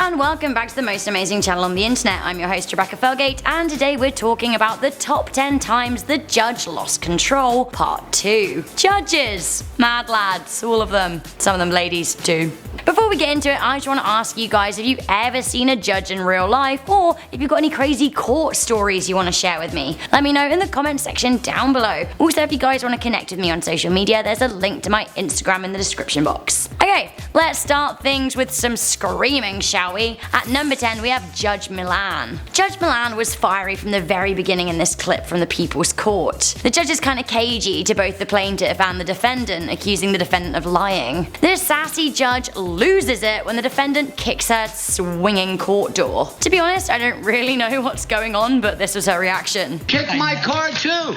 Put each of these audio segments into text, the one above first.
And welcome back to the most amazing channel on the internet. I'm your host Rebecca Felgate, and today we're talking about the top 10 times the judge lost control, part 2. Judges! Mad lads, all of them. Some of them ladies too. Before we get into it, I just want to ask you guys if you've ever seen a judge in real life, or if you've got any crazy court stories you want to share with me. Let me know in the comment section down below. Also, if you guys want to connect with me on social media, there's a link to my Instagram in the description box. Okay, let's start things with some screaming, shall we? At number 10 we have Judge Milian. Judge Milian was fiery from the very beginning in this clip from the People's Court. The judge is kinda cagey to both the plaintiff and the defendant, accusing the defendant of lying. This sassy judge loses it when the defendant kicks her swinging court door. To be honest, I don't really know what's going on, but this was her reaction. Kick my car too!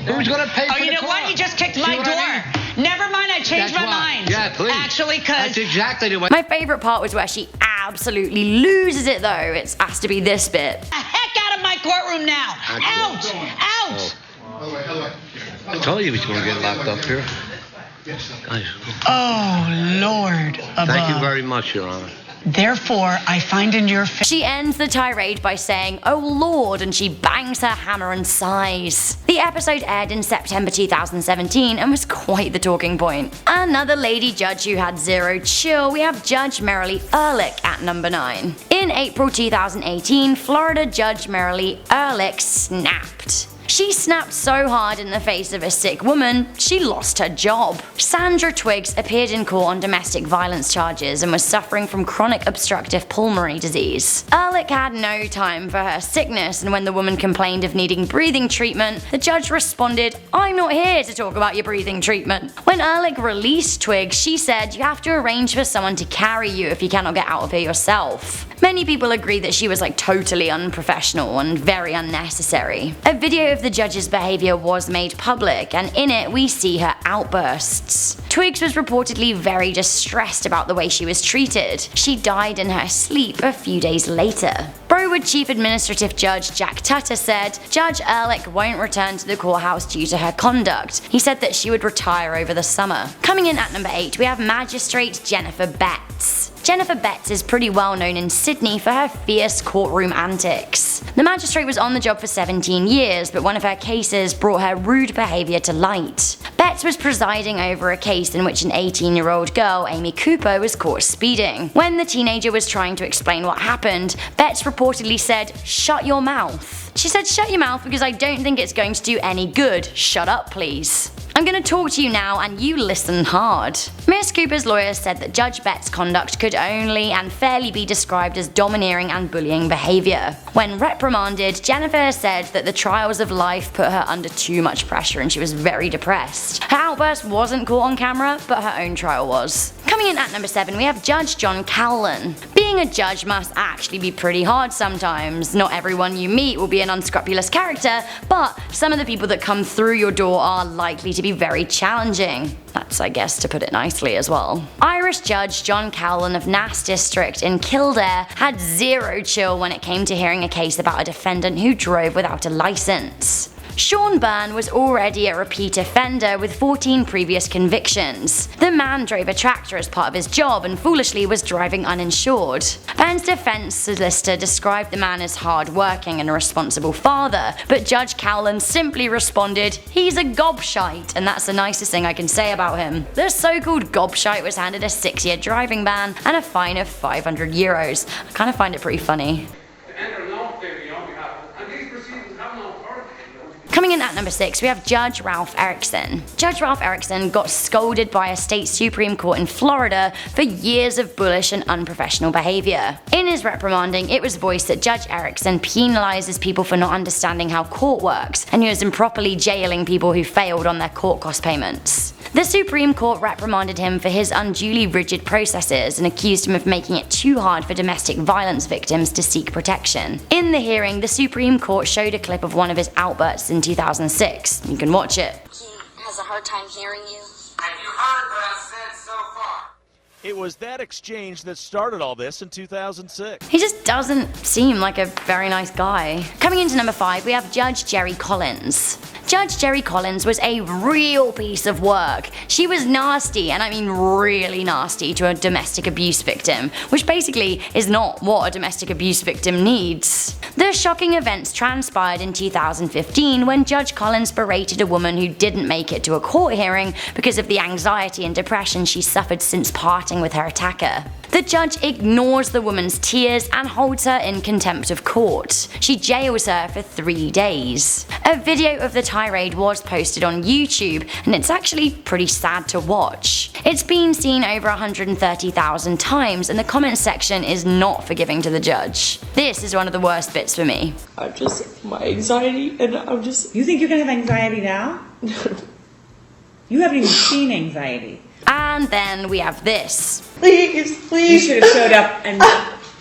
Who's gonna pay for the car? Oh, you know what? You just kicked my door. Never mind, I changed my mind. Yeah, please. Actually, That's exactly the way. My favourite part was where she absolutely loses it though. It has to be this bit. The heck out of my courtroom now! Out! Out! I told you he was gonna get locked up here. Oh, Lord above. Thank you very much, Your Honor. Therefore, I find in your face. She ends the tirade by saying, "Oh Lord," and she bangs her hammer and sighs. The episode aired in September 2017 and was quite the talking point. Another lady judge who had zero chill, we have Judge Merrilee Ehrlich at number 9. In April 2018, Florida Judge Merrilee Ehrlich snapped. She snapped so hard in the face of a sick woman, she lost her job. Sandra Twiggs appeared in court on domestic violence charges and was suffering from chronic obstructive pulmonary disease. Ehrlich had no time for her sickness, and when the woman complained of needing breathing treatment, the judge responded, "I'm not here to talk about your breathing treatment." When Ehrlich released Twiggs, she said, "You have to arrange for someone to carry you if you cannot get out of here yourself." Many people agree that she was totally unprofessional and very unnecessary. A video of the judge's behaviour was made public, and in it we see her outbursts. Twiggs was reportedly very distressed about the way she was treated. She died in her sleep a few days later. Broward Chief Administrative Judge Jack Tutter said Judge Ehrlich won't return to the courthouse due to her conduct. He said that she would retire over the summer. Coming in at number 8 we have Magistrate Jennifer Betts. Jennifer Betts is pretty well known in Sydney for her fierce courtroom antics. The magistrate was on the job for 17 years, but one of her cases brought her rude behaviour to light. Betts was presiding over a case in which an 18-year-old girl, Amy Cooper, was caught speeding. When the teenager was trying to explain what happened, Betts reportedly said, "Shut your mouth." She said, "Shut your mouth because I don't think it's going to do any good. Shut up, please. I'm going to talk to you now and you listen hard." Miss Cooper's lawyer said that Judge Betts' conduct could only and fairly be described as domineering and bullying behaviour. When reprimanded, Jennifer said that the trials of life put her under too much pressure and she was very depressed. Her outburst wasn't caught on camera, but her own trial was. Coming in at number 7 we have Judge John Coughlan. Being a judge must actually be pretty hard sometimes. Not everyone you meet will be an unscrupulous character, but some of the people that come through your door are likely to be very challenging. That's, I guess, to put it nicely as well. Irish Judge John Coughlan of Nass District in Kildare had zero chill when it came to hearing a case about a defendant who drove without a licence. Sean Byrne was already a repeat offender with 14 previous convictions. The man drove a tractor as part of his job and foolishly was driving uninsured. Byrne's defense solicitor described the man as hard-working and a responsible father, but Judge Coughlan simply responded, "He's a gobshite, and that's the nicest thing I can say about him." The so-called gobshite was handed a 6-year driving ban and a fine of €500. I kind of find it pretty funny. Coming in at number 6 we have Judge Ralph Eriksson. Judge Ralph Eriksson got scolded by a state Supreme Court in Florida for years of bullish and unprofessional behaviour. In his reprimanding, it was voiced that Judge Eriksson penalises people for not understanding how court works, and he was improperly jailing people who failed on their court cost payments. The Supreme Court reprimanded him for his unduly rigid processes and accused him of making it too hard for domestic violence victims to seek protection. In the hearing, the Supreme Court showed a clip of one of his outbursts in 2006. You can watch it. He has a hard time hearing you. Have you heard what I've said so far? It was that exchange that started all this in 2006. He just doesn't seem like a very nice guy. Coming into number 5, we have Judge Jerri Collens. Judge Jerri Collens was a real piece of work. She was nasty, and I mean really nasty, to a domestic abuse victim, which basically is not what a domestic abuse victim needs. The shocking events transpired in 2015 when Judge Collens berated a woman who didn't make it to a court hearing because of the anxiety and depression she suffered since parting with her attacker. The judge ignores the woman's tears and holds her in contempt of court. She jails her for 3 days. A video of the tirade was posted on YouTube, and it's actually pretty sad to watch. It's been seen over 130,000 times, and the comment section is not forgiving to the judge. This is one of the worst bits for me. My anxiety, and You think you're gonna have anxiety now? You haven't even seen anxiety. And then we have this. Please. You should have showed up and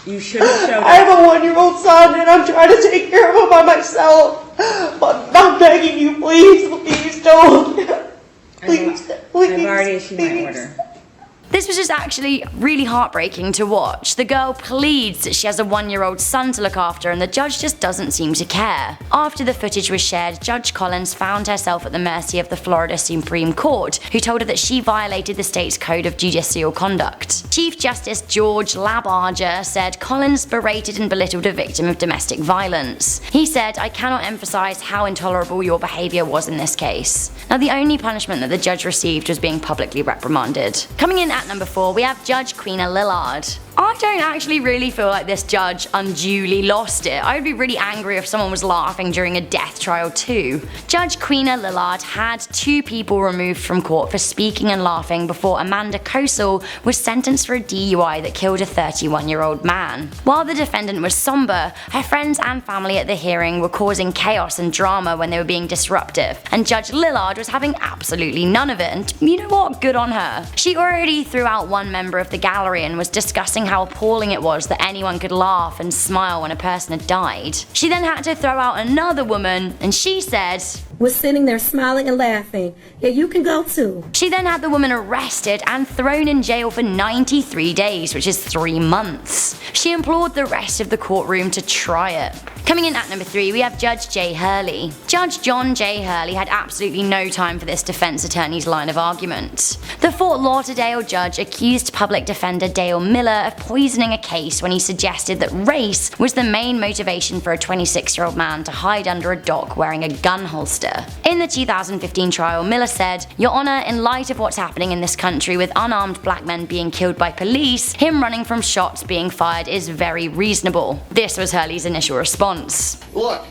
you should have showed I up. have a 1-year-old son and I'm trying to take care of him by myself. I'm begging you, please don't. Please. I've already issued my order. This was just actually really heartbreaking to watch. The girl pleads that she has a 1-year-old son to look after, and the judge just doesn't seem to care. After the footage was shared, Judge Collens found herself at the mercy of the Florida Supreme Court, who told her that she violated the state's code of judicial conduct. Chief Justice George Labarger said Collins berated and belittled a victim of domestic violence. He said, "I cannot emphasize how intolerable your behavior was in this case." Now, the only punishment that the judge received was being publicly reprimanded. Coming in at number 4, we have Judge Quina Lillard. I don't actually really feel like this judge unduly lost it. I would be really angry if someone was laughing during a death trial too. Judge Quina Lillard had 2 people removed from court for speaking and laughing before Amanda Kosel was sentenced for a DUI that killed a 31-year-old man. While the defendant was somber, her friends and family at the hearing were causing chaos and drama when they were being disruptive, and Judge Lillard was having absolutely none of it, and you know what? Good on her. She already threw out one member of the gallery and was discussing how appalling it was that anyone could laugh and smile when a person had died. She then had to throw out another woman, and she said, was sitting there smiling and laughing. Yeah, you can go too. She then had the woman arrested and thrown in jail for 93 days, which is 3 months. She implored the rest of the courtroom to try it. Coming in at number 3, we have Judge Jay Hurley. Judge John Jay Hurley had absolutely no time for this defense attorney's line of argument. The Fort Lauderdale judge accused public defender Dale Miller of poisoning a case when he suggested that race was the main motivation for a 26-year-old man to hide under a dock wearing a gun holster. In the 2015 trial, Miller said, "Your Honor, in light of what's happening in this country with unarmed black men being killed by police, him running from shots being fired is very reasonable." This was Hurley's initial response. Look,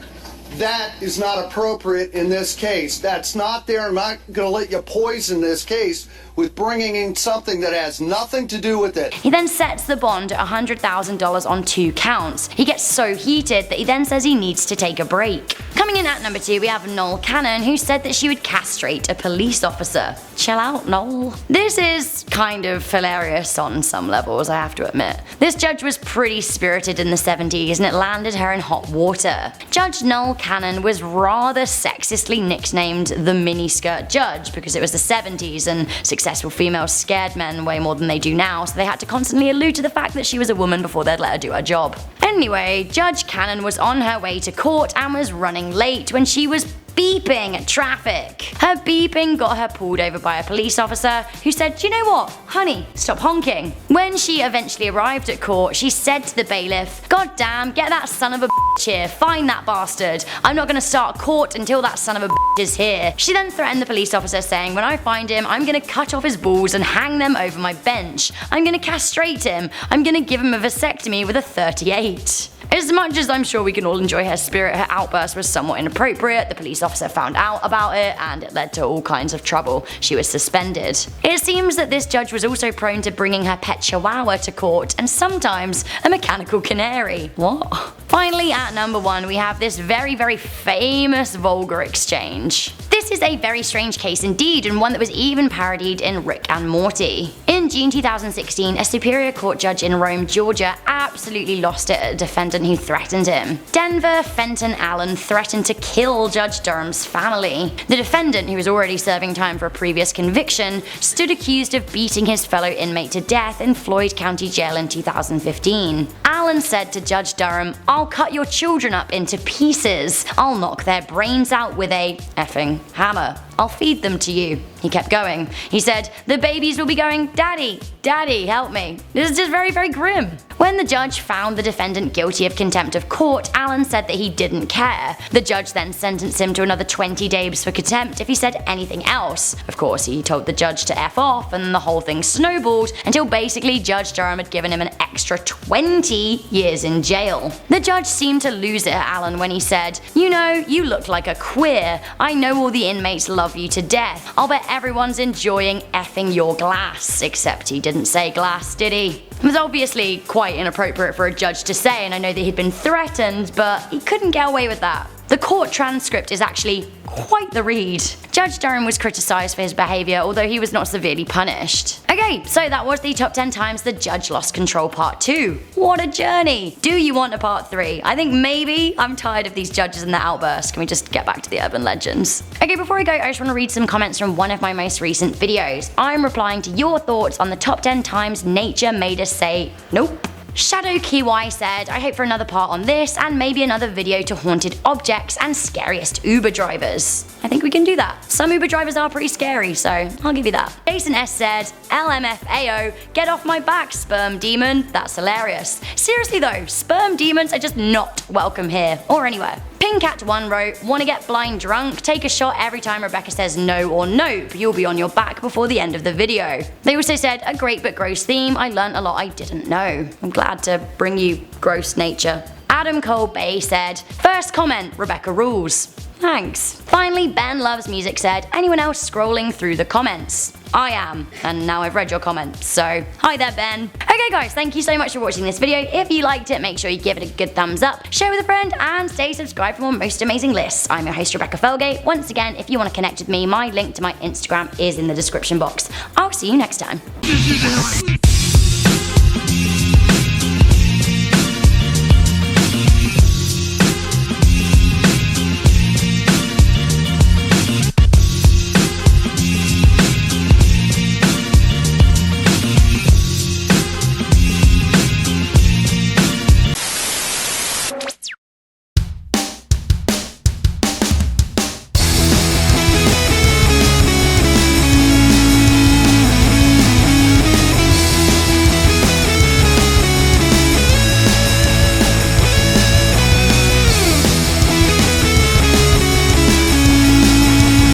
that is not appropriate in this case. That's not there. I'm not going to let you poison this case with bringing in something that has nothing to do with it. He then sets the bond at $100,000 on 2 counts. He gets so heated that he then says he needs to take a break. Coming in at number 2, we have Noel Cannon, who said that she would castrate a police officer. Chill out, Noel. This is kind of hilarious on some levels, I have to admit. This judge was pretty spirited in the 70s, and it landed her in hot water. Judge Noel Cannon was rather sexistly nicknamed the miniskirt judge because it was the 70s and successful females scared men way more than they do now, so they had to constantly allude to the fact that she was a woman before they'd let her do her job. Anyway, Judge Cannon was on her way to court and was running late when she was beeping at traffic. Her beeping got her pulled over by a police officer who said, "You know what, honey, stop honking." When she eventually arrived at court, she said to the bailiff, "God damn, get that son of a bitch here, find that bastard. I'm not gonna start court until that son of a bitch is here." She then threatened the police officer saying, "When I find him, I'm gonna cut off his balls and hang them over my bench. I'm gonna castrate him. I'm gonna give him a vasectomy with a 38. As much as I'm sure we can all enjoy her spirit, her outburst was somewhat inappropriate. The police officer found out about it and it led to all kinds of trouble. She was suspended. It seems that this judge was also prone to bringing her pet chihuahua to court and sometimes a mechanical canary. What? Finally, at number 1, we have this very, very famous vulgar exchange. This This is a very strange case indeed, and one that was even parodied in Rick and Morty. In June 2016, a Superior Court judge in Rome, Georgia absolutely lost it at a defendant who threatened him. Denver Fenton Allen threatened to kill Judge Durham's family. The defendant, who was already serving time for a previous conviction, stood accused of beating his fellow inmate to death in Floyd County Jail in 2015. Allen said to Judge Durham, "I'll cut your children up into pieces. I'll knock their brains out with a effing hammer. I'll feed them to you." He kept going. He said, "The babies will be going, 'Daddy, Daddy, help me.'" This is just very, very grim. When the judge found the defendant guilty of contempt of court, Allen said that he didn't care. The judge then sentenced him to another 20 days for contempt if he said anything else. Of course, he told the judge to F off, and the whole thing snowballed until basically Judge Durham had given him an extra 20 years in jail. The judge seemed to lose it at Allen when he said, "You know, you look like a queer. I know all the inmates love you to death. I'll bet everyone's enjoying effing your glass." Except he didn't say glass, did he? It was obviously quite inappropriate for a judge to say, and I know that he'd been threatened, but he couldn't get away with that. The court transcript is actually quite the read. Judge Durham was criticised for his behaviour, although he was not severely punished. Okay, so that was the top 10 times the judge lost control part 2. What a journey! Do you want a part 3? I think maybe. I'm tired of these judges and their outbursts. Can we just get back to the urban legends? Okay, before I go, I just want to read some comments from one of my most recent videos. I'm replying to your thoughts on the top 10 times nature made us say nope. Shadow Kiwi said, "I hope for another part on this and maybe another video to haunted objects and scariest Uber drivers." I think we can do that. Some Uber drivers are pretty scary, so I'll give you that. Jason S said, "LMFAO, get off my back, sperm demon." That's hilarious. Seriously though, sperm demons are just not welcome here or anywhere. Pinkat1 wrote, "Wanna get blind drunk? Take a shot every time Rebecca says no or nope. You'll be on your back before the end of the video." They also said, "A great but gross theme. I learned a lot I didn't know." I'm glad to bring you gross nature. Adam Cole Bay said, "First comment, Rebecca rules." Thanks. Finally, Ben Loves Music said, "Anyone else scrolling through the comments?" I am, and now I've read your comments, so hi there, Ben. Okay guys, thank you so much for watching this video. If you liked it, make sure you give it a good thumbs up, share with a friend, and stay subscribed for more most amazing lists. I'm your host, Rebecca Felgate. Once again, if you want to connect with me, my link to my Instagram is in the description box. I'll see you next time.